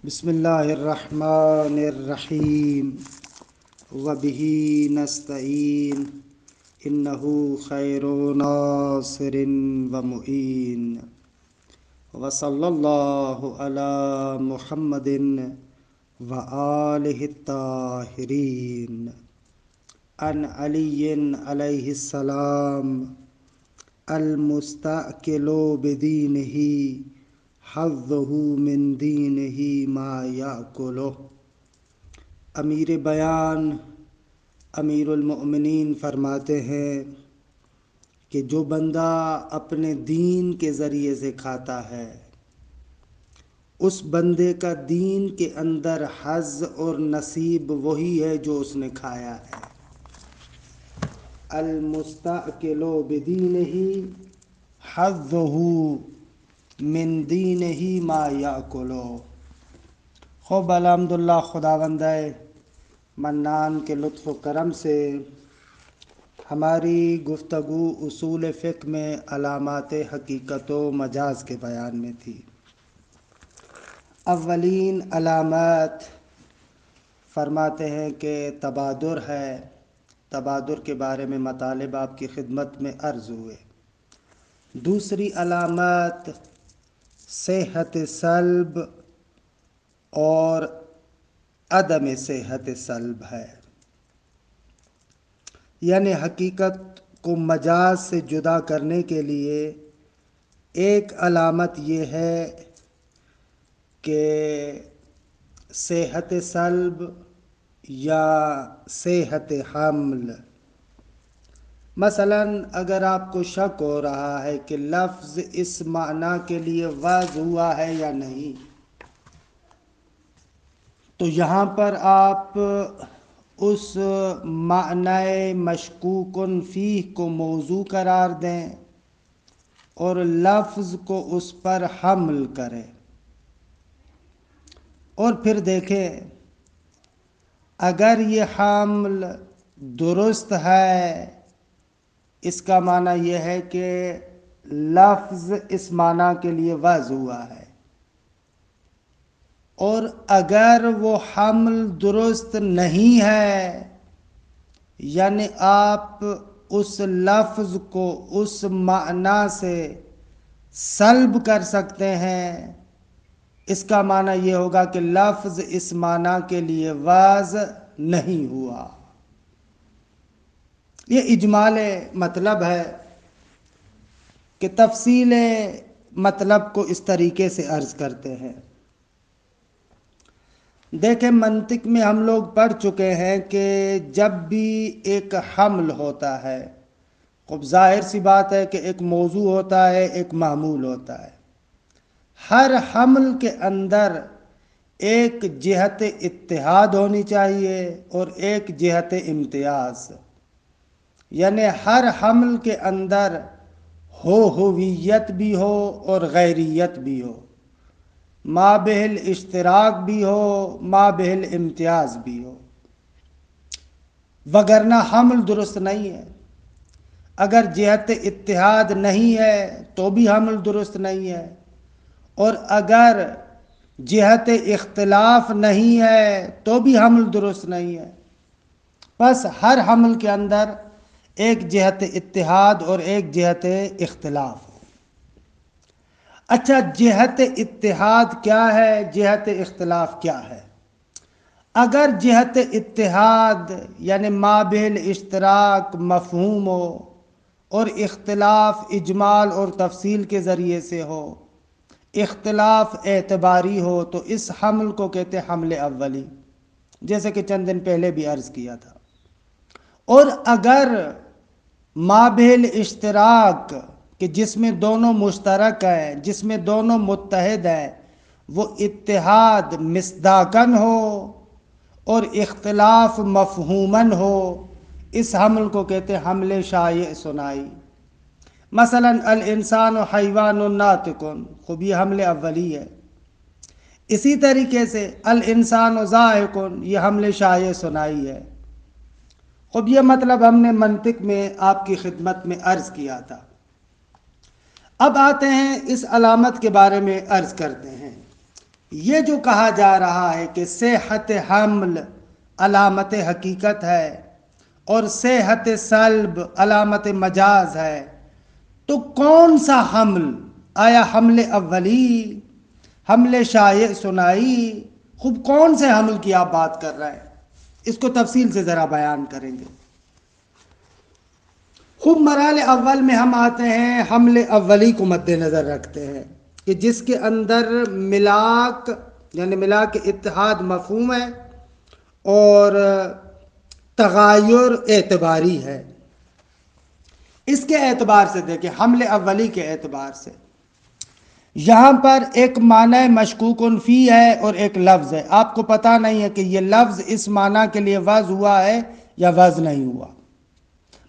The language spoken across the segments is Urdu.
بسم اللہ الرحمن الرحیم وبہ نستعین انہ خیر ناصر ومعین وصلی اللہ علی محمد وآلہ الطاہرین عن علی علیہ السلام المستأکل بدینہ حظہ من دینہ ما یأکلہ۔ امیر بیان امیر المؤمنین فرماتے ہیں کہ جو بندہ اپنے دین کے ذریعے سے کھاتا ہے اس بندے کا دین کے اندر حظ اور نصیب وہی ہے جو اس نے کھایا ہے۔ المستأکل بدینہ حظہ من دینہ ما یأکلہ۔ خوب الحمدللہ خداوند منان کے لطف و کرم سے ہماری گفتگو اصول فقہ میں علامات حقیقت و مجاز کے بیان میں تھی۔ اولین علامات فرماتے ہیں کہ تبادر ہے۔ تبادر کے بارے میں مطالب آپ کی خدمت میں عرض ہوئے۔ دوسری علامات صحت سلب اور عدم صحت سلب ہے، یعنی حقیقت کو مجاز سے جدا کرنے کے لیے ایک علامت یہ ہے کہ صحت سلب یا صحت حمل۔ مثلا اگر آپ کو شک ہو رہا ہے کہ لفظ اس معنی کے لیے وضع ہوا ہے یا نہیں، تو یہاں پر آپ اس معنی مشکوک فیہ کو موضوع قرار دیں اور لفظ کو اس پر حمل کریں، اور پھر دیکھیں اگر یہ حمل درست ہے، اس کا معنی یہ ہے کہ لفظ اس معنی کے لیے وضع ہوا ہے، اور اگر وہ حمل درست نہیں ہے یعنی آپ اس لفظ کو اس معنی سے سلب کر سکتے ہیں، اس کا معنی یہ ہوگا کہ لفظ اس معنی کے لیے وضع نہیں ہوا۔ یہ اجمال مطلب ہے کہ تفصیل مطلب کو اس طریقے سے عرض کرتے ہیں۔ دیکھیں منطق میں ہم لوگ پڑھ چکے ہیں کہ جب بھی ایک حمل ہوتا ہے، خب ظاہر سی بات ہے کہ ایک موضوع ہوتا ہے، ایک معمول ہوتا ہے۔ ہر حمل کے اندر ایک جہت اتحاد ہونی چاہیے اور ایک جہت امتیاز، یعنی ہر حمل کے اندر ہوویت بھی ہو اور غیریت بھی ہو، مابہ الاشتراک بھی ہو، مابہ الامتیاز بھی ہو، وگرنہ حمل درست نہیں ہے۔ اگر جہت اتحاد نہیں ہے تو بھی حمل درست نہیں ہے، اور اگر جہت اختلاف نہیں ہے تو بھی حمل درست نہیں ہے۔ بس ہر حمل کے اندر ایک جہت اتحاد اور ایک جہت اختلاف ہو۔ اچھا، جہت اتحاد کیا ہے، جہت اختلاف کیا ہے؟ اگر جہت اتحاد یعنی مابہ الاشتراک مفہوم ہو اور اختلاف اجمال اور تفصیل کے ذریعے سے ہو، اختلاف اعتباری ہو، تو اس حمل کو کہتے ہیں حمل اولی، جیسے کہ چند دن پہلے بھی عرض کیا تھا۔ اور اگر مابہ الاشتراک کہ جس میں دونوں مشترک ہیں، جس میں دونوں متحد ہیں، وہ اتحاد مصداقاً ہو اور اختلاف مفہوماً ہو، اس حمل کو کہتے ہیں حمل شایع ثنائی۔ مثلا الانسان حیوان ناطق، خوب یہ حمل اولی ہے۔ اسی طریقے سے الانسان ضاحک، یہ حمل شایع ثنائی ہے۔ خوب یہ مطلب ہم نے منطق میں آپ کی خدمت میں عرض کیا تھا۔ اب آتے ہیں اس علامت کے بارے میں عرض کرتے ہیں۔ یہ جو کہا جا رہا ہے کہ صحت حمل علامت حقیقت ہے اور صحت سلب علامت مجاز ہے، تو کون سا حمل؟ آیا حمل اولی، حمل شائع سنائی؟ خوب کون سے حمل کی آپ بات کر رہے ہیں؟ اس کو تفصیل سے ذرا بیان کریں گے۔ خوب مرحلے اول میں ہم آتے ہیں، حمل اولی کو مد نظر رکھتے ہیں کہ جس کے اندر ملاک یعنی ملاک اتحاد مفہوم ہے اور تغیر اعتباری ہے۔ اس کے اعتبار سے دیکھیں، حمل اولی کے اعتبار سے یہاں پر ایک معنی مشکوکن فی ہے اور ایک لفظ ہے۔ آپ کو پتہ نہیں ہے کہ یہ لفظ اس معنی کے لیے وضع ہوا ہے یا وضع نہیں ہوا۔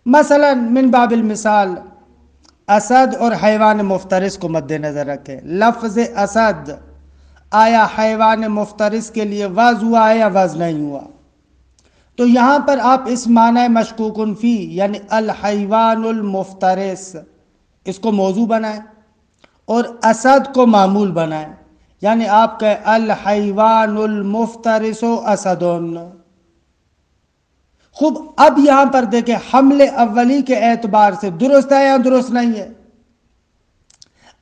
مثلا من باب المثال اسد اور حیوان مفترس کو مد نظر رکھیں۔ لفظ اسد آیا حیوان مفترس کے لیے وضع ہوا ہے یا وضع نہیں ہوا؟ تو یہاں پر آپ اس معنی مشکوکن فی یعنی الحیوان المفترس اس کو موضوع بنائیں اور اسد کو معمول بنائیں، یعنی آپ کہیں الحیوان المفترس اسدن۔ خوب اب یہاں پر دیکھیں، حمل اولی کے اعتبار سے درست ہے یا درست نہیں ہے؟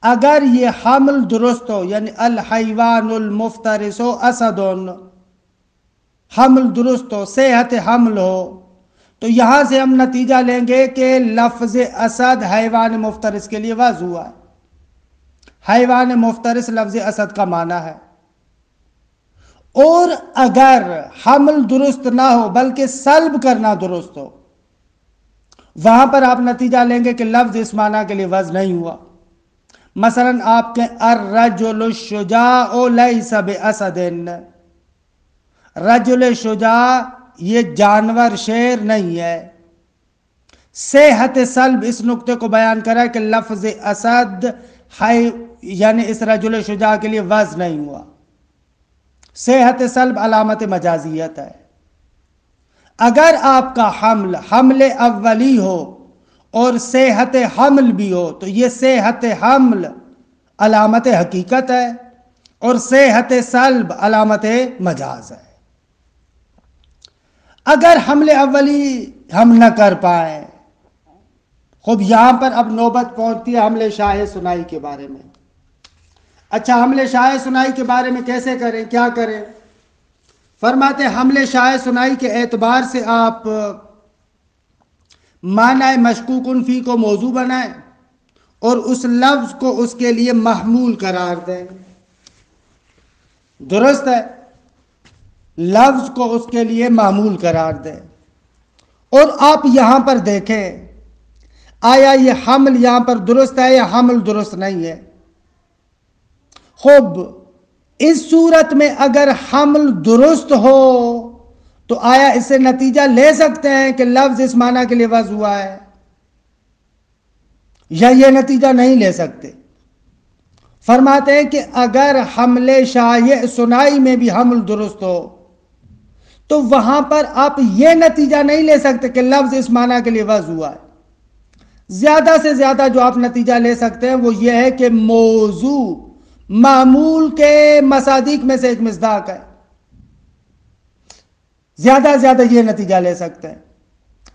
اگر یہ حمل درست ہو یعنی الحیوان المفترس اسدن، حمل درست ہو، صحت حمل ہو، تو یہاں سے ہم نتیجہ لیں گے کہ لفظ اسد حیوان مفترس کے لیے وضع ہوا ہے۔ حیوان مفترس لفظ اسد کا معنی ہے۔ اور اگر حمل درست نہ ہو بلکہ سلب کرنا درست ہو، وہاں پر آپ نتیجہ لیں گے کہ لفظ اس معنی کے لیے وضع نہیں ہوا۔ مثلا آپ کہیں الرجل الشجاع لیس باسد، رجل شجاع یہ جانور شیر نہیں ہے۔ صحت سلب اس نقطے کو بیان کرا کہ لفظ اسد یعنی اس رجل شجاع کے لیے وضع نہیں ہوا۔ صحت سلب علامت مجازیت ہے۔ اگر آپ کا حمل حمل اولی ہو اور صحت حمل بھی ہو تو یہ صحت حمل علامت حقیقت ہے اور صحت سلب علامت مجاز ہے۔ اگر حمل اولی ہم نہ کر پائیں، خوب یہاں پر اب نوبت پہنچتی ہے حمل شائع سنائی کے بارے میں۔ اچھا، حمل شائع سنائی کے بارے میں کیسے کریں، کیا کریں؟ فرماتے حمل شائع سنائی کے اعتبار سے آپ معنی مشکوکن فی کو موضوع بنائیں اور اس لفظ کو اس کے لیے محمول قرار دیں۔ درست ہے، لفظ کو اس کے لیے معمول قرار دیں۔ اور آپ یہاں پر دیکھیں آیا یہ حمل یہاں پر درست ہے یا حمل درست نہیں ہے؟ خوب اس صورت میں اگر حمل درست ہو تو آیا اس سے نتیجہ لے سکتے ہیں کہ لفظ اس معنی کے لیے وضع ہوا ہے، یا یہ نتیجہ نہیں لے سکتے؟ فرماتے ہیں کہ اگر حمل شائع سنائی میں بھی حمل درست ہو تو وہاں پر آپ یہ نتیجہ نہیں لے سکتے کہ لفظ اس معنی کے لیے وضع ہوا ہے۔ زیادہ سے زیادہ جو آپ نتیجہ لے سکتے ہیں وہ یہ ہے کہ موضوع معمول کے مصادیق میں سے ایک مصداق ہے۔ زیادہ زیادہ یہ نتیجہ لے سکتے ہیں،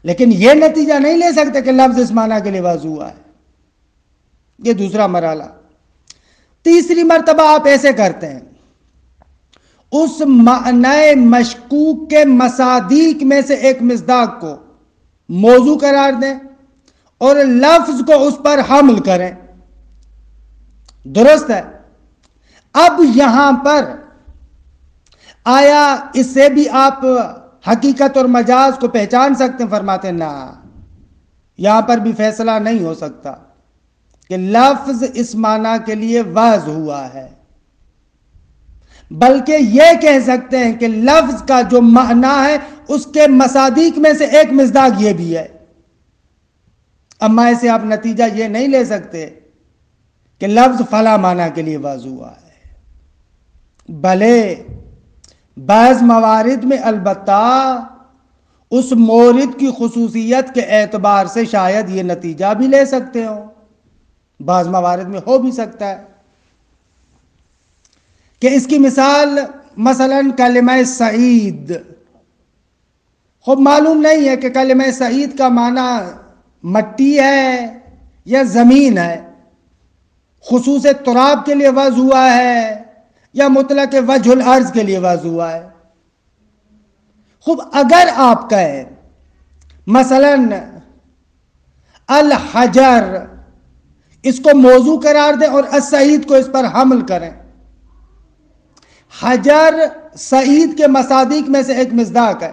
لیکن یہ نتیجہ نہیں لے سکتے کہ لفظ اس معنی کے لیے وضع ہوا ہے۔ یہ دوسرا مرحلہ۔ تیسری مرتبہ آپ ایسے کرتے ہیں، اس معنی مشکوک کے مصادیق میں سے ایک مصداق کو موضوع قرار دیں اور لفظ کو اس پر حمل کریں۔ درست ہے۔ اب یہاں پر آیا اس سے بھی آپ حقیقت اور مجاز کو پہچان سکتے ہیں؟ فرماتے ہیں نہ، یہاں پر بھی فیصلہ نہیں ہو سکتا کہ لفظ اس معنی کے لیے وضع ہوا ہے، بلکہ یہ کہہ سکتے ہیں کہ لفظ کا جو معنی ہے اس کے مصادیق میں سے ایک مصداق یہ بھی ہے۔ اما اسے آپ نتیجہ یہ نہیں لے سکتے کہ لفظ فلاں معنی کے لیے وضع ہوا ہے۔ بھلے بعض موارد میں البتہ اس مورد کی خصوصیت کے اعتبار سے شاید یہ نتیجہ بھی لے سکتے ہو، بعض موارد میں ہو بھی سکتا ہے۔ کہ اس کی مثال مثلا کلمہ سعید. خوب معلوم نہیں ہے کہ کلمہ سعید کا معنی مٹی ہے یا زمین ہے، خصوص تراب کے لیے وضع ہوا ہے یا مطلق وجہ الارض کے لیے وضع ہوا ہے. خوب اگر آپ کہیں مثلا الحجر، اس کو موضوع قرار دیں اور السعید کو اس پر حمل کریں. حجر سعید کے مصادیق میں سے ایک مصداق ہے.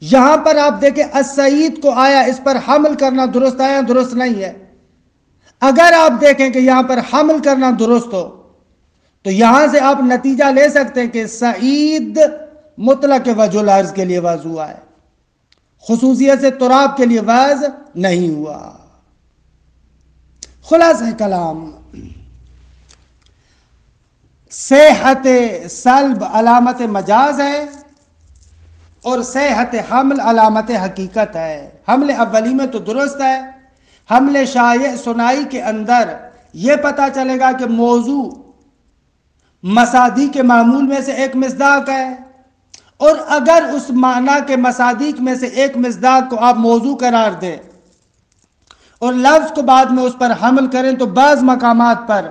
یہاں پر آپ دیکھیں السعید کو آیا اس پر حمل کرنا درست آیا، درست نہیں ہے. اگر آپ دیکھیں کہ یہاں پر حمل کرنا درست ہو تو یہاں سے آپ نتیجہ لے سکتے ہیں کہ سعید مطلق وجہ الارض کے لیے وضع ہوا ہے، خصوصیت سے تراب کے لیے وضع نہیں ہوا. خلاصہ کلام، صحت سلب علامت مجاز ہے اور صحت حمل علامت حقیقت ہے. حمل اولی میں تو درست ہے. حمل شائع سنائی کے اندر یہ پتا چلے گا کہ موضوع مصادیق کے معمول میں سے ایک مصداق ہے، اور اگر اس معنی کے مصادیق میں سے ایک مصداق کو آپ موضوع قرار دیں اور لفظ کو بعد میں اس پر حمل کریں تو بعض مقامات پر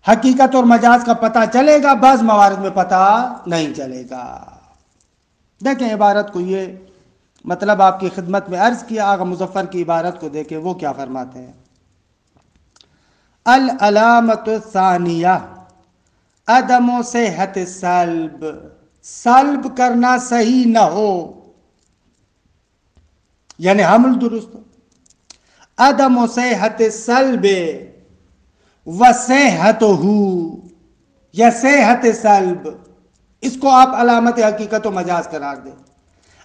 حقیقت اور مجاز کا پتہ چلے گا، بعض موارد میں پتہ نہیں چلے گا. دیکھیں عبارت کو، یہ مطلب آپ کی خدمت میں عرض کیا. آغا مظفر کی عبارت کو دیکھیں وہ کیا فرماتے ہیں. العلامت الثانیہ عدم صحت سلب، سلب کرنا صحیح نہ ہو یعنی حمل درست ہو. عدم صحت سلب و صحتہ یا صحت سلب، اس کو آپ علامت حقیقت و مجاز قرار دیں.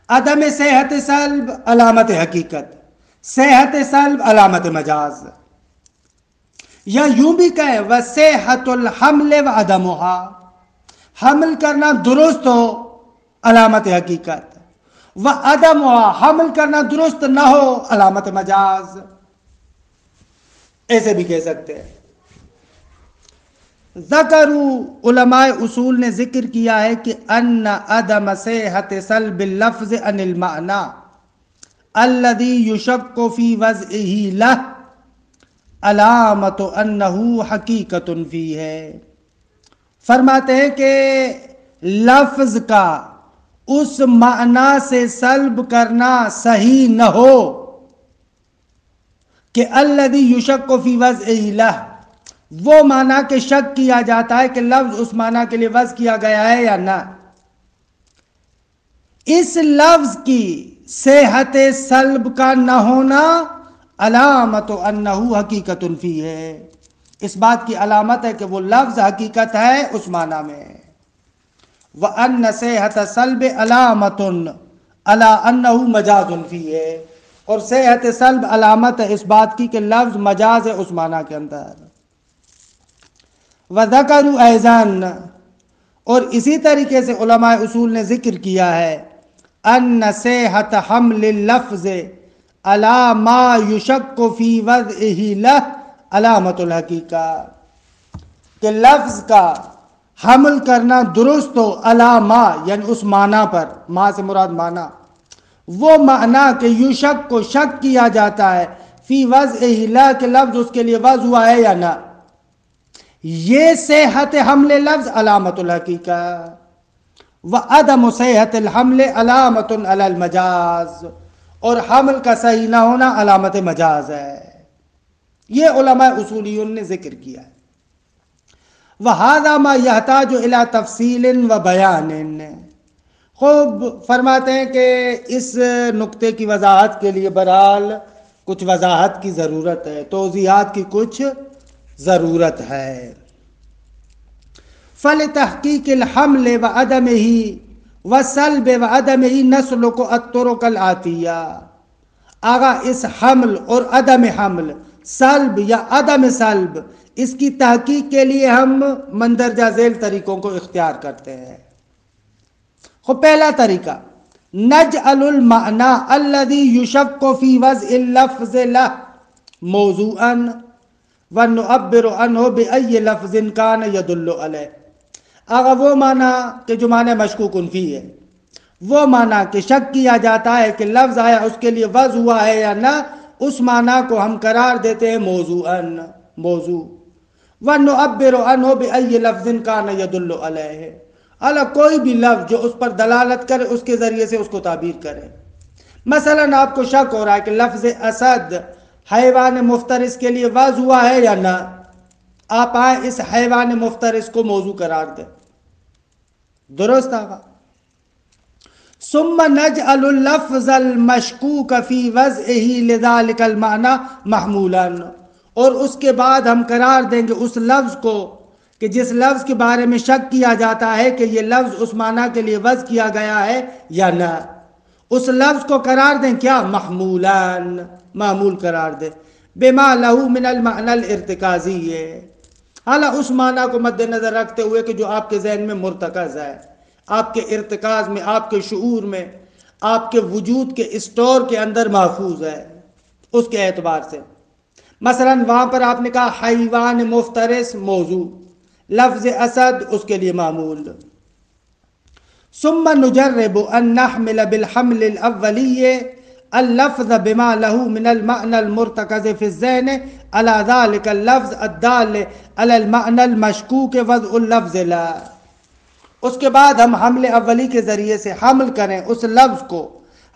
عدم صحت سلب علامت حقیقت، صحت سلب علامت مجاز. یا یوں بھی کہیں وصحت الحمل و عدمها، حمل کرنا درست ہو علامت حقیقت، و عدمها حمل کرنا درست نہ ہو علامت مجاز. ایسے بھی کہہ سکتے ہیں. ذکروا علماء اصول نے ذکر کیا ہے کہ ان عدم صحت سلب اللفظ عن المعنى الذي يشك في وضعه له علامت انه حقیقت فیہ. فرماتے ہیں کہ لفظ کا اس معنی سے سلب کرنا صحیح نہ ہو کہ الذي يشك في وضعه له، وہ معنی کہ شک کیا جاتا ہے کہ لفظ اس معنی کے لیے وضع کیا گیا ہے یا نہ. اس لفظ کی صحت سلب کا نہ ہونا علامت انہ حقیقت فیہ ہے، اس بات کی علامت ہے کہ وہ لفظ حقیقت ہے اس معنی میں. وَأَنَّ صحت سلب علامت علی انہ مجاز فیہ، اور صحت سلب علامت ہے اس بات کی کہ لفظ مجاز ہے اس معنی کے اندر. وَذَكَرُوا أَيْضًا، اور اسی طریقے سے علماء اصول نے ذکر کیا ہے ان صحت حمل اللفظ علی ما یشک فی وضعہ لہ علامت الحقیقہ، کہ لفظ کا حمل کرنا درست ہو علی ما یعنی اس معنی پر، ما سے مراد معنی، وہ معنی کہ یشک کو شک کیا جاتا ہے فی وضعہ لہ کہ لفظ اس کے لیے وضع ہوا ہے یا نہ، یہ صحت حمل لفظ علامت الحقیقہ. وعدم صحت الحمل علامت علی المجاز، اور حمل کا صحیح نہ ہونا علامت مجاز ہے. یہ علماء اصولیون نے ذکر کیا ہے. وَهَذَا مَا يَحْتَاجُ إِلَى تَفْصِيلٍ وَبَيَانٍ، خوب فرماتے ہیں کہ اس نقطے کی وضاحت کے لیے بہرحال کچھ وضاحت کی ضرورت ہے، توضیحات کی کچھ ضرورت ہے. فَلِتَحْقِيقِ الْحَمْلِ وَعَدَمِهِ وَسَلْبِ وَعَدَمِهِ نَسْلُكُ الطُّرُقَ الْآتِيَّةَ. آگا اس حمل اور عدم حمل، سلب یا عدم سلب، اس کی تحقیق کے لیے ہم مندرجہ ذیل طریقوں کو اختیار کرتے ہیں. خب پہلا طریقہ، نجعل المعنى الذي يشك في وضع اللفظ له موضوعا وَنُعَبِّرُ عَنْهُ بِأَيِّ لَفْظٍ كَانَ يَدُلُّ عَلَيْهِ، اگر وہ معنی کہ جو معنی مشکوک فی ہے، وہ معنی کہ شک کیا جاتا ہے کہ لفظ آیا اس کے لیے وضع ہوا ہے یا نہ، اس معنی کو ہم قرار دیتے ہیں موضوعاً، موضوع۔ وَنُعَبِّرُ عَنْهُ بِأَيِّ لَفْظٍ كَانَ يَدُلُّ عَلَيْهِ، اللہ کوئی بھی لفظ جو اس پر دلالت کرے اس کے ذریعے سے اس کو تعبیر کرے۔ مثلا آپ کو شک ہو رہا ہے کہ لفظ اسد حیوان مفترس کے لیے وضع ہوا ہے یا نہ، آپ آئیں اس حیوان مفترس کو موضوع قرار دیں، درست آگا۔ ثم نجعل اللفظ المشکوک فی وضعه لذلك المعنى محمولا، اور اس کے بعد ہم قرار دیں گے اس لفظ کو کہ جس لفظ کے بارے میں شک کیا جاتا ہے کہ یہ لفظ اس معنی کے لیے وضع کیا گیا ہے یا نہ، اس لفظ کو قرار دیں کیا؟ محمولان، معمول قرار دیں، بما له من المعنى الارتکازی، حالانکہ اس معنی کو مد نظر رکھتے ہوئے کہ جو آپ کے ذہن میں مرتکز ہے، آپ کے ارتکاز میں، آپ کے شعور میں، آپ کے وجود کے اسٹور کے اندر محفوظ ہے، اس کے اعتبار سے۔ مثلا وہاں پر آپ نے کہا حیوان مفترس موضوع، لفظ اسد اس کے لیے معمول۔ ثم نجرب ان نحمل بالحمل الاولی اللفظ بما له من المعنى المرتكز في الذهن على ذلك اللفظ الدال على المعنى المشكوك وضع اللفظ لا، اس کے بعد ہم حمل اولی کے ذریعے سے حمل کریں اس لفظ کو،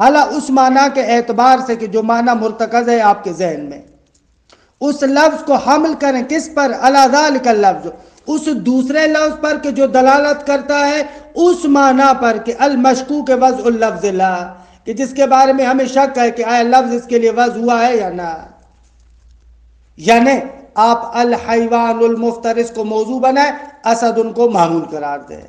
حالانکہ اس معنی کے اعتبار سے کہ جو معنی مرتکز ہے آپ کے ذہن میں، اس لفظ کو حمل کریں کس پر؟ علی ذالک اللفظ، اس دوسرے لفظ پر کہ جو دلالت کرتا ہے اس معنی پر کہ المشکوک وضع اللفظ لا، کہ جس کے بارے میں ہمیں شک ہے کہ آیا لفظ اس کے لیے وضع ہوا ہے یا نہ۔ یعنی آپ الحیوان المفترس کو موضوع بنائیں، اسد ان کو معمول قرار دیں۔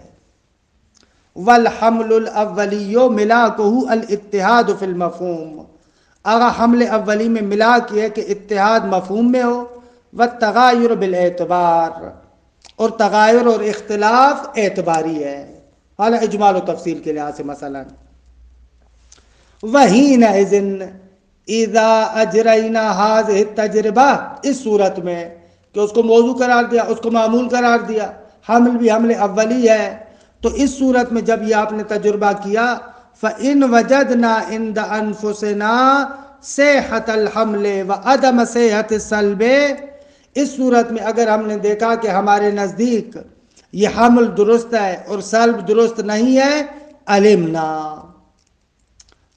والحمل الاولی ملاکہ الاتحاد فی المفہوم، اگر حمل اولی میں ملاک یہ کہ اتحاد مفہوم میں ہو، والتغایر بالاعتبار، اور تغایر اور اختلاف اعتباری ہے، حالا اجمال و تفصیل کے لحاظ سے۔ مثلا وَحِينَئِذٍ اِذَا أَجْرَيْنَا هَذِهِ التَّجْرِبَةِ، اس صورت میں کہ اس کو موضوع قرار دیا، اس کو معمول قرار دیا، حمل بھی حمل اولی ہے، تو اس صورت میں جب یہ آپ نے تجربہ کیا، فَإِنْ وَجَدْنَا عِنْدَ أَنفُسِنَا صِحَّةَ الْحَمْلِ وَعَدَمَ صِحَّةِ السَّلْبِ، اس صورت میں اگر ہم نے دیکھا کہ ہمارے نزدیک یہ حمل درست ہے اور سلب درست نہیں ہے، علمنا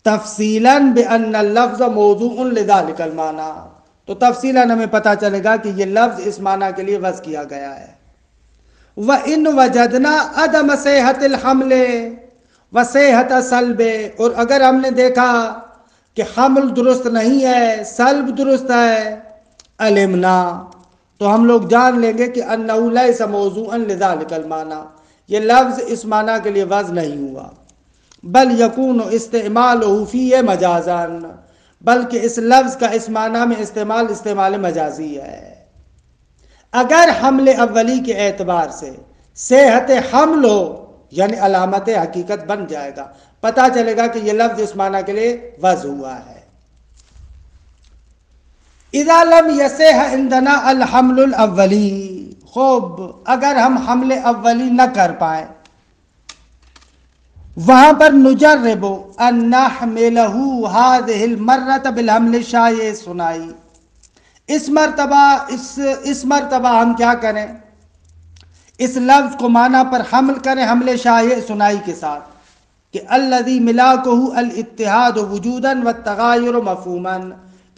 تفصیلاً بأن اللفظ موضوع لذلك المعنى، تو تفصیلاً ہمیں پتہ چلے گا کہ یہ لفظ اس معنی کے لیے وضع کیا گیا ہے۔ وَإِنْ وَجَدْنَا عَدَمَ صِحَّةِ الْحَمْلِ وَصِحَّةَ السَّلْبِ، اور اگر ہم نے دیکھا کہ حمل درست نہیں ہے، سلب درست ہے، علمنا، تو ہم لوگ جان لیں گے کہ أَنَّهُ لَيْسَ مَوْضُوعًا لِذَلِكَ الْمَعنَى، یہ لفظ اس معنی کے لیے وضع نہیں ہوا، بل یکون استعمالہ فیہ مجازاً، بلکہ اس لفظ کا اس معنی میں استعمال مجازی ہے۔ اگر حمل اولی کے اعتبار سے صحت حمل ہو، یعنی علامت حقیقت بن جائے گا، پتہ چلے گا کہ یہ لفظ اس معنی کے لیے وضع ہوا ہے۔ اذا لم یصح عندنا الحمل الاولی، خوب اگر ہم حمل اولی نہ کر پائیں، وہاں پر نجرب ان نحملہ هذه المرة بالحمل الشائع سنائی، اس مرتبہ ہم کیا کریں؟ اس لفظ کو معنی پر حمل کریں حمل شائع سنائی کے ساتھ، کہ الذی ملاکہ الاتحاد وجودا والتغایر مفہوما،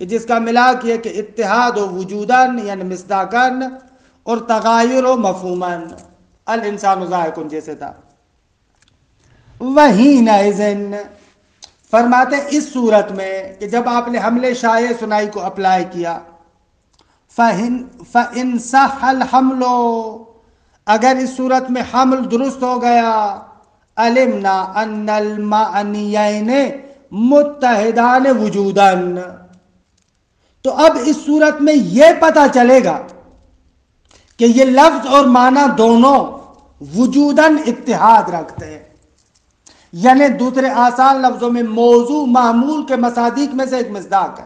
کہ جس کا ملاک یہ کہ اتحاد و وجودا یعنی مصداقا اور تغایر و مفہوما، الانسان ذائق جیسے تھا۔ وَحِينَئِذٍ، فرماتے اس صورت میں کہ جب آپ نے حمل شائع سنائی کو اپلائی کیا، فَإِنْ صَحَّ الْحَمْلُ، اگر اس صورت میں حمل درست ہو گیا، عَلِمْنَا أَنَّ الْمَعْنِيَيْنِ مُتَّحِدَانِ وُجُودًا، تو اب اس صورت میں یہ پتہ چلے گا کہ یہ لفظ اور معنی دونوں وجوداً اتحاد رکھتے ہیں، یعنی دوسرے آسان لفظوں میں موضوع معمول کے مصادیق میں سے ایک مصداق ہے۔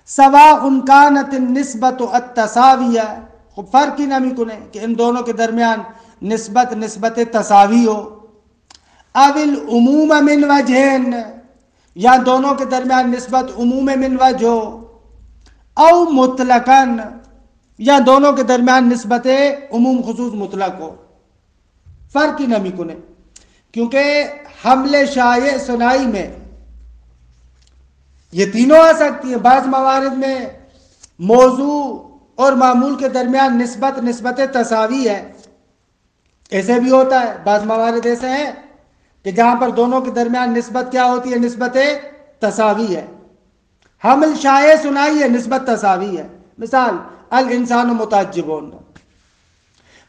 سواء کانت النسبت التساویہ، خوب فرق ہی نمی کنے کہ ان دونوں کے درمیان نسبت تساوی ہو، او العموم من وجہن، یا دونوں کے درمیان نسبت عموم من وجہ ہو، او مطلقاً، یا دونوں کے درمیان نسبت عموم خصوص مطلق ہو، فرق ہی نمی کنے، کیونکہ حمل شائع ثنائی میں یہ تینوں آ سکتی ہیں۔ بعض موارد میں موضوع اور معمول کے درمیان نسبت تساوی ہے، ایسے بھی ہوتا ہے۔ بعض موارد ایسے ہیں کہ جہاں پر دونوں کے درمیان نسبت کیا ہوتی ہے؟ نسبت تساوی ہے۔ حمل شائع ثنائی ہے، نسبت تساوی ہے۔ مثال الانسان متعجبون۔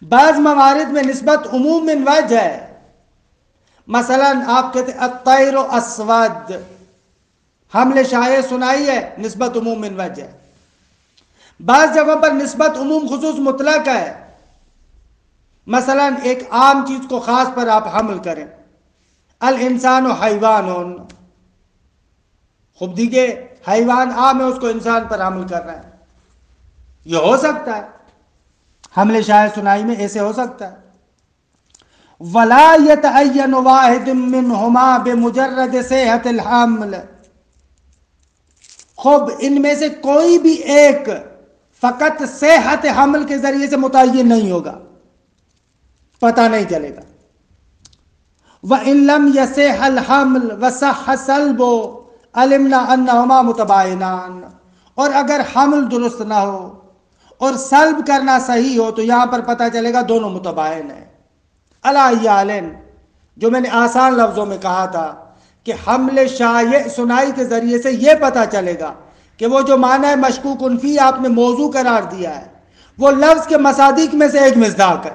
بعض موارد میں نسبت عموم من وجہ ہے، مثلا آپ کہتے ہیں الطیر اسود، حمل شائع ثنائی ہے، نسبت عموم من وجہ ہے۔ بعض جگہوں پر نسبت عموم خصوص مطلق ہے، مثلا ایک عام چیز کو خاص پر آپ حمل کریں، الانسان حیوان، خوب دیکھیں حیوان عام ہے، اس کو انسان پر حمل کر رہا ہے، یہ ہو سکتا ہے حمل شائع ثنائی میں، ایسے ہو سکتا ہے۔ ولا يتعین واحد منہما بمجرد صحت الحمل، خوب ان میں سے کوئی بھی ایک فقط صحت حمل کے ذریعے سے متعین نہیں ہوگا، پتہ نہیں چلے گا۔ وَإِن لَمْ يَصِحَّ الْحَمْلُ وَصَحَّ الصَّلْبُ عَلِمْنَا أَنَّهُمَا مُتَبَايِنَانِ، اور اگر حمل درست نہ ہو اور سلب کرنا صحیح ہو تو یہاں پر پتہ چلے گا دونوں متباین ہیں۔ الایالن، جو میں نے آسان لفظوں میں کہا تھا کہ حمل شائع ثنائی کے ذریعے سے یہ پتہ چلے گا کہ وہ جو معنی مشکوک فی آپ نے موضوع قرار دیا ہے وہ لفظ کے مصادیق میں سے ایک مصداق ہے،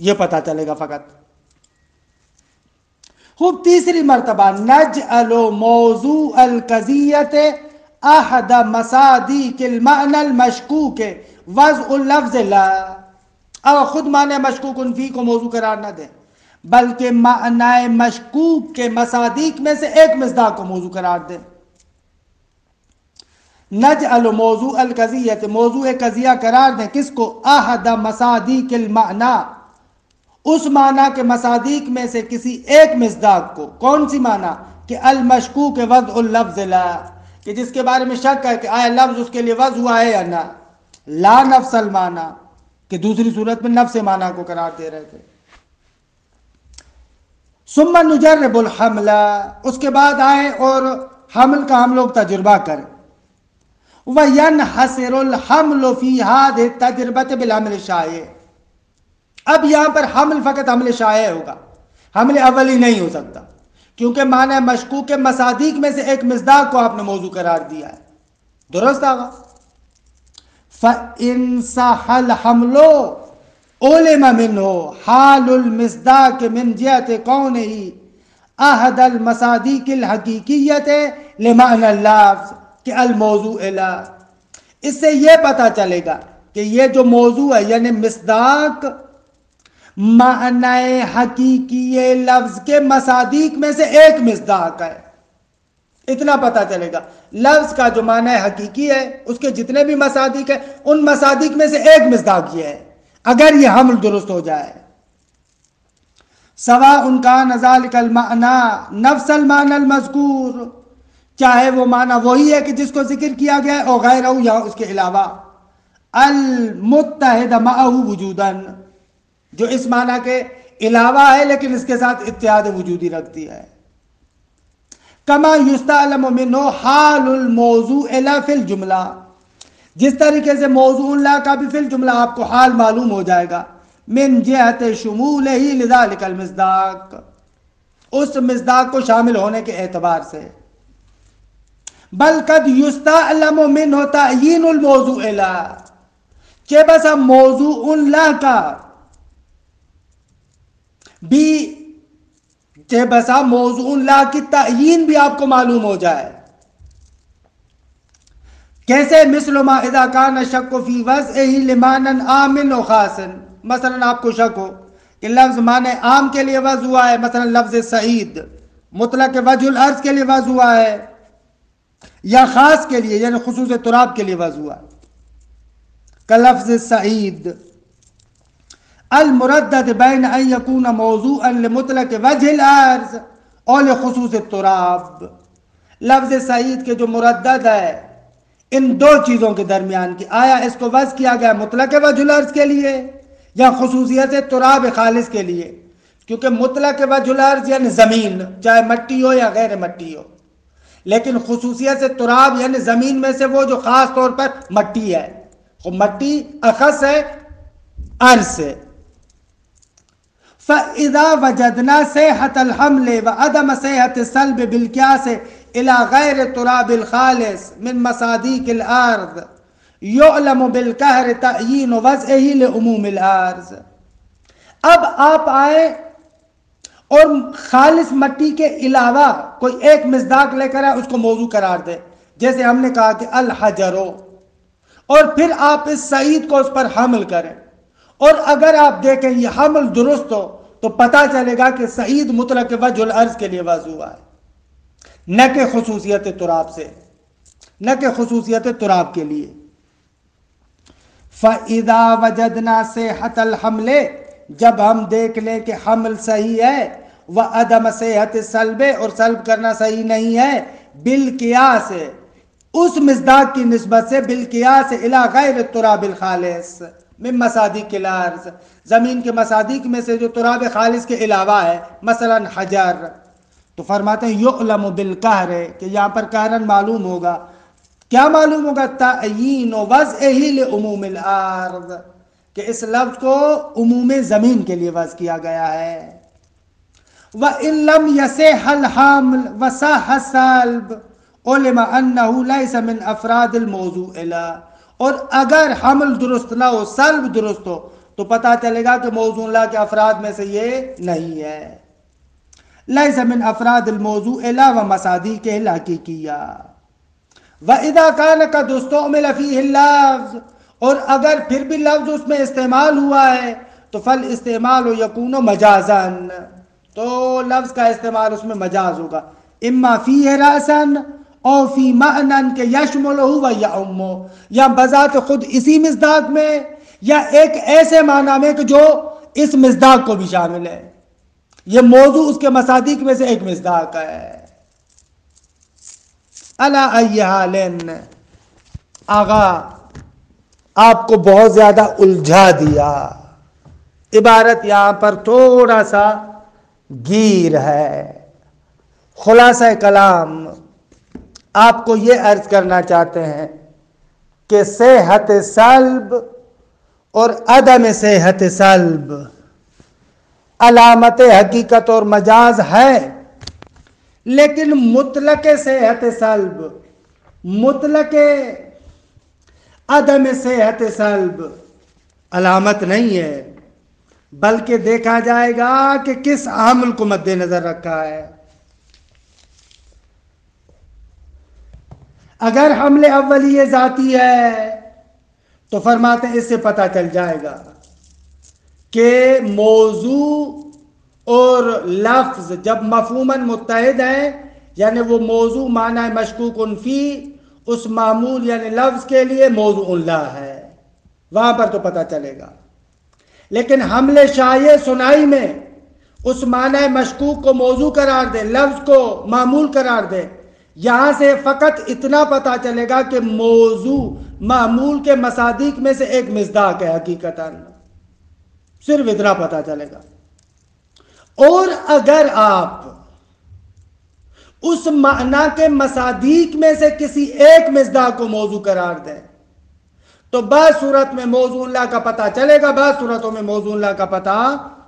یہ پتہ چلے گا فقط۔ خوب تیسری مرتبہ نجعل موضوع القضیت احد مصادیق المعنی المشکوک وضع اللفظ لا، اب خود معنی مشکوک فی کو موضوع قرار نہ دیں بلکہ معنی مشکوک کے مصادیق میں سے ایک مصداق کو موضوع قرار دیں۔ نجعل موضوع القضیت، موضوع قضیہ قرار دیں کس کو؟ احد مصادیق المعنی، اس معنی کے مصادیق میں سے کسی ایک مصداق کو۔ کون سی معنی؟ کہ المشکوک وضع اللفظ لا، کہ جس کے بارے میں شک ہے کہ آیا لفظ اس کے لیے وضع ہوا ہے یا نہ، لا نفس المعنی، کہ دوسری صورت میں نفس معنی کو قرار دے رہے تھے۔ ثم نجرب الحمل، اس کے بعد آئیں اور حمل کا ہم لوگ تجربہ کریں۔ وَيَنْحَصِرُ الْحَمْلُ فِي هَذِهِ التَّجْرِبَةِ بِالْحَمْلِ الشَّائِعِ، اب یہاں پر حمل فقط حمل شائع ہوگا، حمل اولی نہیں ہو سکتا، کیونکہ معنی مشکوک کے مصادیق میں سے ایک مصداق کو آپ نے موضوع قرار دیا ہے۔ درست آگا؟ فَإِنْ صَحَّ الْحَمْلُ عُلِمَ مِنْهُ حَالُ الْمِصْدَاقِ مِنْ جِهَةِ كَوْنِهِ أَحَدَ الْمَصَادِقِ الْحَقِيقِيَّةِ لِمَعْنَى اللَّفْظِ کہ الموضوع لا، اس سے یہ پتہ چلے گا کہ یہ جو موضوع ہے یعنی مصداق معنی حقیقی لفظ کے مصادیق میں سے ایک مصداق ہے، اتنا پتہ چلے گا۔ لفظ کا جو معنی حقیقی ہے اس کے جتنے بھی مصادیق ہیں ان مصادیق میں سے ایک مصداق یہ ہے، اگر یہ حمل درست ہو جائے۔ سواء کان ذلک المعنی نفس المعنی المذکور، چاہے وہ معنی وہی ہے کہ جس کو ذکر کیا گیا ہے اور غیرہ یا اس کے علاوہ، المتحد معہ وجوداً، جو اس معنی کے علاوہ ہے لیکن اس کے ساتھ اتحاد وجودی رکھتی ہے۔ کما یستعلم منہ حال الموضوع لا فی الجملہ، جس طریقے سے موضوع لا کا بھی فی الجملہ آپ کو حال معلوم ہو جائے گا، من جہت شمولہ لذالک المصداق، اس مصداق کو شامل ہونے کے اعتبار سے۔ بل قد یستعلم منہ تعیین الموضوع لا، کہ بس موضوع لا کا بھی، کہ بسا موضوع لا کی تعیین بھی آپ کو معلوم ہو جائے۔ کیسے؟ مثل ما اذا کان شک فی وضعہ لمعنی عام و خاص، مثلا آپ کو شک ہو کہ لفظ معنی عام کے لیے وضع ہوا ہے، مثلا لفظ سعید مطلق وجہ العرض کے لیے وضع ہوا ہے، یا خاص کے لیے یعنی خصوص تراب کے لیے وضع ہوا ہے. کلفظ سعید المردد بین ان یکون موضوعا لمطلق وجہ الارض اور لخصوص التراب. لفظ سعید کے جو مردد ہے ان دو چیزوں کے درمیان کی، آیا اس کو وضع کیا گیا مطلق وجہ الارض کے لیے یا خصوصیت تراب خالص کے لیے؟ کیونکہ مطلق وجہ الارض یعنی زمین، چاہے مٹی ہو یا غیر مٹی ہو، لیکن خصوصیت سے تراب یعنی زمین میں سے وہ جو خاص طور پر مٹی ہے، مٹی اخص ہے ارض سے. فَإِذَا وَجَدْنَا صِحَّةَ الْحَمْلِ وَعَدَمَ صِحَّةِ السَّلْبِ بِالْقِيَاسِ إِلَى غَيْرِ التُّرَابِ الْخَالِصِ مِنْ مَصَادِيقِ الْأَرْضِ يُعْلَمُ بِالْقَهْرِ تَعْيِينُ وَضْعِهِ لِعُمُومِ الْأَرْضِ. اب آپ آئے اور خالص مٹی کے علاوہ کوئی ایک مصداق لے کر آئے، اس کو موضوع قرار دے، جیسے ہم نے کہا کہ الحجرو، اور پھر آپ اس سعید کو اس پر حمل کریں، اور اگر آپ دیکھیں یہ حمل درست ہو تو پتہ چلے گا کہ سعید مطلق وجہ الارض کے لیے وضع ہوا ہے، نہ کہ خصوصیت تراب سے، نہ کہ خصوصیت تراب کے لیے. فَإِذَا وَجَدْنَا صِحَّةَ الْحَمْلِ، جب ہم دیکھ لیں کہ حمل صحیح ہے، وَعَدَمَ صِحَّةِ السَّلْبِ، اور سلب کرنا صحیح نہیں ہے، بالقیاس، اس مصداق کی نسبت سے، بالقیاس الی غیر التراب الخالص من مصادیق الارض، زمین کے مصادیق میں سے جو تراب خالص کے علاوہ ہے، مثلا حجر، تو فرماتے ہیں یعلم بالقہر، کہ یہاں پر قہرن معلوم ہوگا. کیا معلوم ہوگا؟ تعیین وضعہ لعموم الارض، کہ اس لفظ کو عموم زمین کے لیے وضع کیا گیا ہے. وَإِن لَمْ يَصِحَّ الْحَمْلُ وَصَحَّ السَّلْبُ عُلِمَ أَنَّهُ لَيْسَ مِنْ أَفْرَادِ الْمَوْضُوعِ لَهُ، اور اگر حمل درست نہ ہو، سلب درست ہو، تو پتہ چلے گا کہ موضوع اللہ کے افراد میں سے یہ نہیں ہے. لَيْسَ مِنْ أَفْرَادِ الْمَوْضُوعِ لَهُ وَمَصَادِيقِهِ الْحَقِيقِيَّةِ. وَإِذَا كَانَ قَدْ اسْتُعْمِلَ فِيهِ اللَّفْظُ، اور اگر پھر بھی لفظ اس میں استعمال ہوا ہے تو فَالْإِسْتِعْمَالُ يَكُونُ مَجَازًا، تو لفظ کا استعمال اس میں مجاز ہوگا، اما فِيهِ رَأْسًا او فی معنن کہ یشملہ و یعمہ، یا بذات خود اسی مصداق میں، یا ایک ایسے معنی میں کہ جو اس مصداق کو بھی شامل ہے. یہ موضوع اس کے مصادیق میں سے ایک مصداق ہے. علی ای حال، آغا آپ کو بہت زیادہ الجھا دیا، عبارت یہاں پر تھوڑا سا گیر ہے. خلاصہ کلام آپ کو یہ عرض کرنا چاہتے ہیں کہ صحت سلب اور عدم صحت سلب علامت حقیقت اور مجاز ہے، لیکن مطلق صحت سلب، مطلق عدم صحت سلب علامت نہیں ہے، بلکہ دیکھا جائے گا کہ کس عامل کو مد نظر رکھا ہے. اگر حمل اولیہ ذاتی ہے تو فرماتے ہیں اس سے پتہ چل جائے گا کہ موضوع اور لفظ جب مفہوماً متحد ہیں، یعنی وہ موضوع معنی مشکوک فی، اس معمول یعنی لفظ کے لیے موضوع اللہ ہے، وہاں پر تو پتہ چلے گا. لیکن حمل شایع سنائی میں اس معنی مشکوک کو موضوع قرار دے، لفظ کو معمول قرار دے، یہاں سے فقط اتنا پتہ چلے گا کہ موضوع معمول کے مصادیق میں سے ایک مصداق ہے، حقیقتاً صرف اتنا پتہ چلے گا. اور اگر آپ اس معنی کے مصادیق میں سے کسی ایک مصداق کو موضوع قرار دیں تو بعض صورت میں موضوع اللہ کا پتہ چلے گا، بعض صورتوں میں موضوع اللہ کا پتہ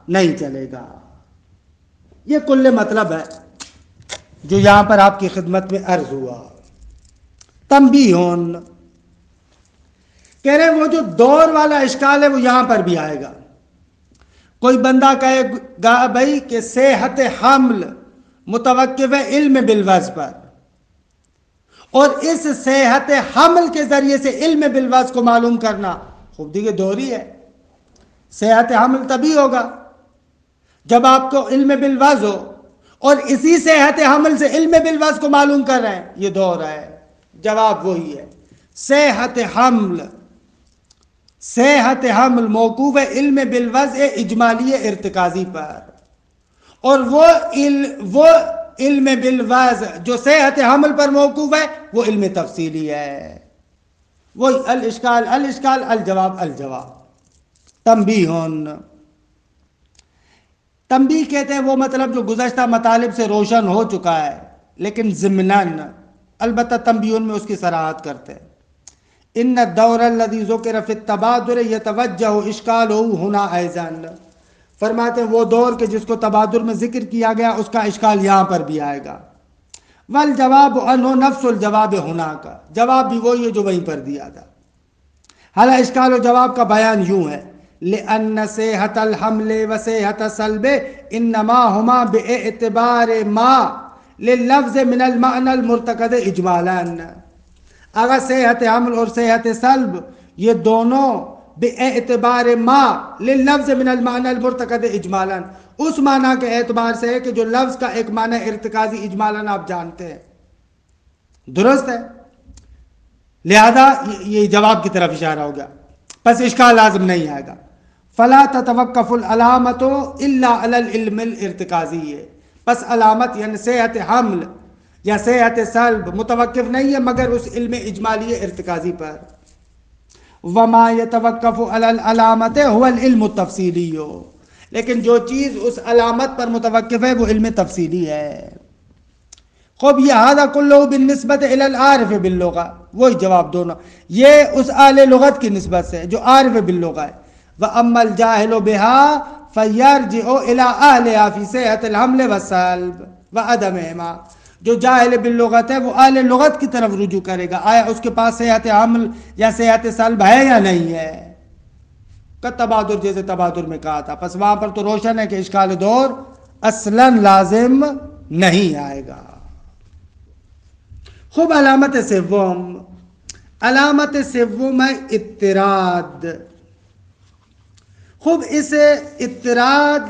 نہیں چلے گا. یہ کل مطلب ہے جو یہاں پر آپ کی خدمت میں عرض ہوا. تنبیہون، کہہ رہے ہیں وہ جو دور والا اشکال ہے وہ یہاں پر بھی آئے گا. کوئی بندہ کہے گا بھائی کہ صحت حمل متوقف ہے علم بالوضع پر، اور اس صحت حمل کے ذریعے سے علم بالوضع کو معلوم کرنا خوب دیکھے دوہری ہے. صحت حمل تبھی ہوگا جب آپ کو علم بالوضع ہو، اور اسی صحت حمل سے علم بالوضع کو معلوم کر رہے ہیں، یہ دور ہے. جواب وہی ہے. صحت حمل موقوف ہے علم بالوضع اجمالی ارتکازی پر، اور وہ علم بالوضع جو صحت حمل پر موقوف ہے وہ علم تفصیلی ہے. وہی الاشکال الجواب الجواب. تنبیہ کہتے ہیں وہ مطلب جو گزشتہ مطالب سے روشن ہو چکا ہے لیکن ضمناً، البتہ تنبیہن میں اس کی صراحت کرتے ہیں. ان الدور الذي ذکر فی التبادر یتوجہ اشکالہ ہنا ایضا، فرماتے ہیں وہ دور کہ جس کو تبادر میں ذکر کیا گیا اس کا اشکال یہاں پر بھی آئے گا. والجواب عنہ نفس الجواب ہنا کا، جواب بھی وہی ہے جو وہیں پر دیا تھا. حالا اشکال و جواب کا بیان یوں ہے. لأن صحت الحمل و صحت السلب انما ہما باعتبار ما لللفظ من المعنى المرتکز اجمالا. اگر صحت حمل اور صحت سلب یہ دونوں باعتبار ما لللفظ من المعنى المرتکز اجمالا، اس معنی کے اعتبار سے ہے کہ جو لفظ کا ایک معنی ارتکازی اجمالا آپ جانتے ہیں، درست ہے. لہذا یہ جواب کی طرف اشارہ ہو گیا، پس اشکال لازم نہیں آئے گا. فلا تتوقف العلامت الا علی العلم الارتکازی ہے، پس علامت یعنی صحت حمل یا صحت سلب متوقف نہیں ہے مگر اس علم اجمالی ارتکازی پر. وما يتوقف على العلامت هو العلم التفصیلی، لیکن جو چیز اس علامت پر متوقف ہے وہ علم تفصیلی ہے. خوب یہ هذا كله بالنسبة الى العارف باللغة، وہی جواب دونوں، یہ اس اہل لغت کی نسبت سے جو عارف باللغة ہے. وَأَمَّا الْجَاهِلُ بِهَا فَيَرْجِعُ إِلَىٰ أَهْلِهَا فِي صِحَةِ الْحَمْلِ وَالسَّلْبِ وَعَدَمِهِمَا. جو جاہل باللغت ہے وہ اہل لغت کی طرف رجوع کرے گا، آیا اس کے پاس صحت حمل یا صحت سلب ہے یا نہیں ہے. تبادر جیسے تبادر میں کہا تھا، پس وہاں پر تو روشن ہے کہ اشکال دور اصلاً لازم نہیں آئے گا. خوب علامت سوم ہے اضطراد. خوب اس اضطراد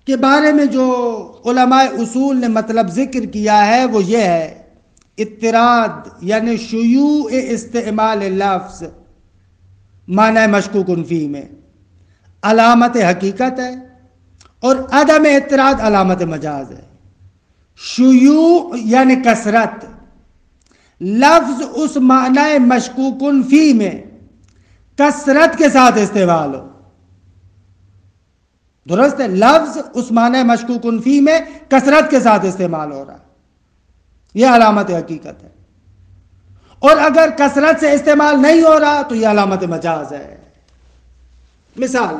کے بارے میں جو علماء اصول نے مطلب ذکر کیا ہے وہ یہ ہے، اضطراد یعنی شیوع استعمال لفظ معنی مشکوک فی میں علامت حقیقت ہے، اور عدم اضطراد علامت مجاز ہے. شیوع یعنی کثرت، لفظ اس معنی مشکوک فی میں کثرت کے ساتھ استعمال ہو، درست ہے، لفظ اس معنی مشکوک فی میں کثرت کے ساتھ استعمال ہو رہا ہے، یہ علامت حقیقت ہے. اور اگر کثرت سے استعمال نہیں ہو رہا تو یہ علامت مجاز ہے. مثال،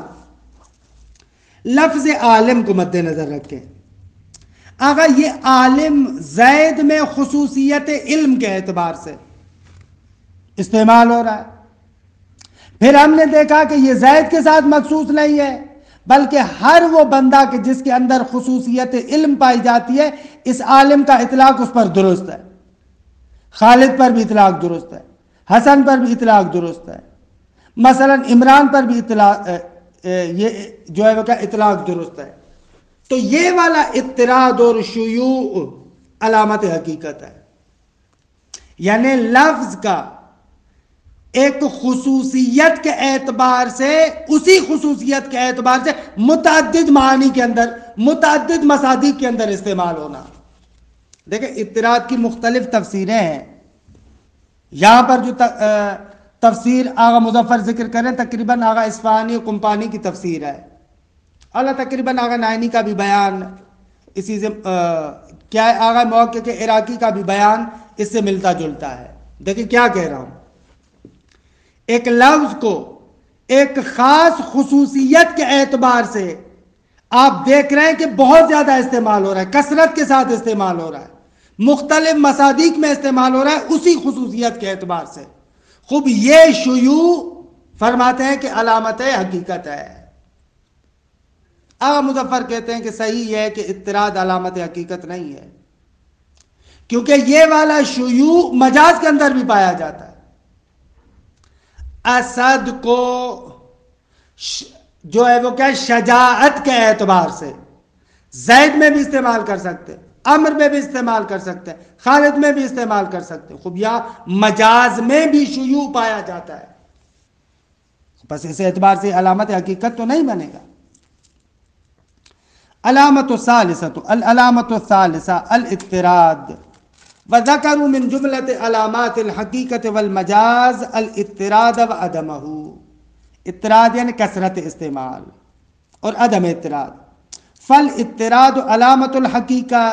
لفظ عالم کو مد نظر رکھیں. اگر یہ عالم زید میں خصوصیت علم کے اعتبار سے استعمال ہو رہا ہے، پھر ہم نے دیکھا کہ یہ زید کے ساتھ مخصوص نہیں ہے بلکہ ہر وہ بندہ کہ جس کے اندر خصوصیت علم پائی جاتی ہے اس عالم کا اطلاق اس پر درست ہے. خالد پر بھی اطلاق درست ہے، حسن پر بھی اطلاق درست ہے، مثلا عمران پر بھی اطلاق یہ جو ہے وہ کا اطلاق درست ہے. تو یہ والا اضطراد اور شیوع علامت حقیقت ہے، یعنی لفظ کا ایک خصوصیت کے اعتبار سے، اسی خصوصیت کے اعتبار سے متعدد معانی کے اندر، متعدد مصادیق کے اندر استعمال ہونا. دیکھیں اضطراد کی مختلف تفسیریں ہیں. یہاں پر جو تفسیر آغا مظفر ذکر کریں تقریباً آغا اصفہانی و کمپانی کی تفسیر ہے، اللہ تقریباً آغا نائنی کا بھی بیان اسی سے کیا ہے، آغا محقق عراقی کا بھی بیان اس سے ملتا جلتا ہے. دیکھیں کیا کہہ رہا ہوں، ایک لفظ کو ایک خاص خصوصیت کے اعتبار سے آپ دیکھ رہے ہیں کہ بہت زیادہ استعمال ہو رہا ہے، کثرت کے ساتھ استعمال ہو رہا ہے، مختلف مصادیق میں استعمال ہو رہا ہے اسی خصوصیت کے اعتبار سے. خوب یہ شیوع فرماتے ہیں کہ علامت حقیقت ہے. آغا مظفر کہتے ہیں کہ صحیح ہے کہ اضطراد علامت حقیقت نہیں ہے، کیونکہ یہ والا شیوع مجاز کے اندر بھی پایا جاتا ہے. اسد کو جو ہے وہ کیا شجاعت کے اعتبار سے زید میں بھی استعمال کر سکتے، امر میں بھی استعمال کر سکتے ہیں، خالد میں بھی استعمال کر سکتے ہیں. خوب یہاں مجاز میں بھی شیوع پایا جاتا ہے، بس اس اعتبار سے علامت حقیقت تو نہیں بنے گا. علامت العلامت الثالثہ الاضطراد، وذکروا من جملۃ علامات الحقیقت والمجاز الاضطراد وعدمہ. اضطراد یعنی کثرت استعمال اور عدم اضطراد. فالاضطراد علامت الحقیقہ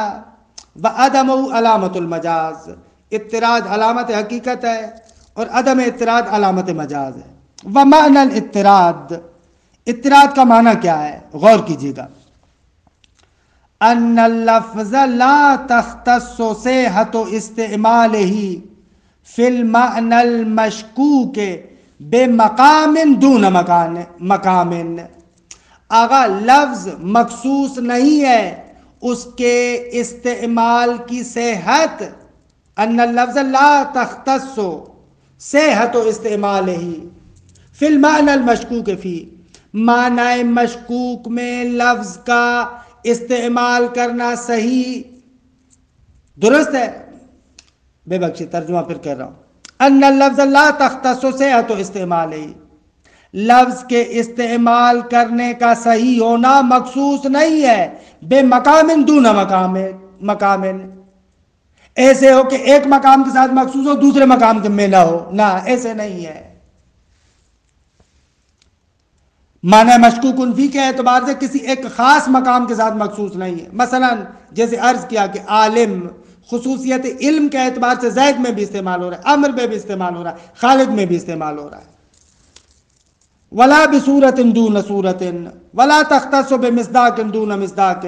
وعدمہ علامت المجاز. اضطراد علامت حقیقت ہے اور عدم اضطراد علامت مجاز ہے. ومعنی الاضطراد، اضطراد کا معنی کیا ہے؟ غور کیجیے گا. ان اللفظ لا تختص صحت استعمالہ فی المعنی المشکوک بمقام دون مقام. آغا لفظ مخصوص نہیں ہے اس کے استعمال کی صحت. ان اللفظ لا تختص صحت استعمالہ فی المعنی المشکوک فی، معنی مشکوک میں لفظ کا استعمال کرنا صحیح درست ہے. بے بخشی ترجمہ پھر کہہ رہا ہوں. ان اللفظ لا تختص صحت استعمالہ، لفظ کے استعمال کرنے کا صحیح ہونا مخصوص نہیں ہے بے مقام دون مقام، ایسے ہو کہ ایک مقام کے ساتھ مخصوص ہو دوسرے مقام کے میں نہ ہو، نہ ایسے نہیں ہے. معنی مشکوک فی کے اعتبار سے کسی ایک خاص مقام کے ساتھ مخصوص نہیں ہے. مثلا جیسے عرض کیا کہ عالم خصوصیت علم کے اعتبار سے زید میں بھی استعمال ہو رہا ہے، امر میں بھی استعمال ہو رہا ہے، خالد میں بھی استعمال ہو رہا ہے. ولا بصورت دون صورت ولا تختص بمصداق دون مصداق،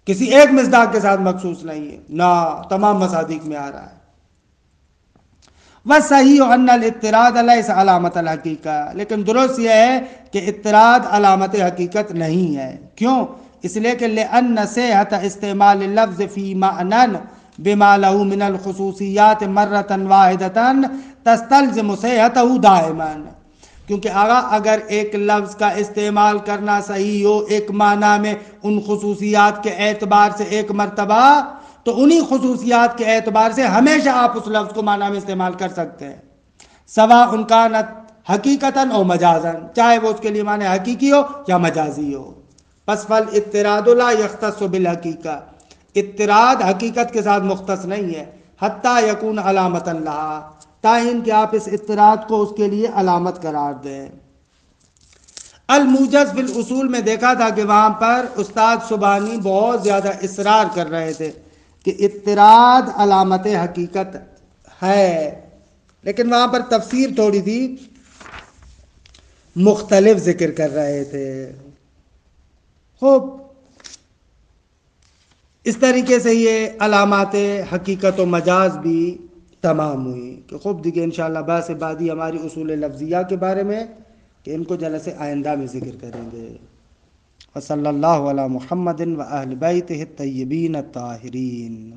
کسی ایک مصداق کے ساتھ مخصوص نہیں ہے، نہ تمام مصادیق میں آ رہا ہے. وصحیح ان الاضطراد لیس علامت الحقیقہ، لیکن درست یہ ہے کہ اضطراد علامت حقیقت نہیں ہے. کیوں؟ اس لیے کہ لأن صحت استعمال اللفظ فی معنی بما له من الخصوصیات مرۃ واحدۃ تستلزم صحتہ دائما. کیونکہ اگر ایک لفظ کا استعمال کرنا صحیح ہو ایک معنی میں ان خصوصیات کے اعتبار سے ایک مرتبہ، تو انہی خصوصیات کے اعتبار سے ہمیشہ آپ اس لفظ کو معنی میں استعمال کر سکتے ہیں، سواء کانت حقیقتاً او مجازاً، چاہے وہ اس کے لیے معنی حقیقی ہو یا مجازی ہو. پس فالاضطراد لا یختص بالحقیقہ، اضطراد حقیقت کے ساتھ مختص نہیں ہے. حتی یکون علامت لہا، تاہم کہ آپ اس اضطراد کو اس کے لیے علامت قرار دیں. الموجز فی الاصول میں دیکھا تھا کہ وہاں پر استاد سبحانی بہت زیادہ اصرار کر رہے تھے کہ اضطراد علامت حقیقت ہے، لیکن وہاں پر تفسیر تھوڑی سی مختلف ذکر کر رہے تھے. خوب اس طریقے سے یہ علامات حقیقت و مجاز بھی تمام ہوئی. کہ خوب دیکھیں انشاءاللہ بحث بعدی ہماری اصول لفظیہ کے بارے میں کہ ان کو جلسے آئندہ میں ذکر کریں گے. وصلی اللہ علی محمد و اہل بیتہ الطیبین الطاہرین.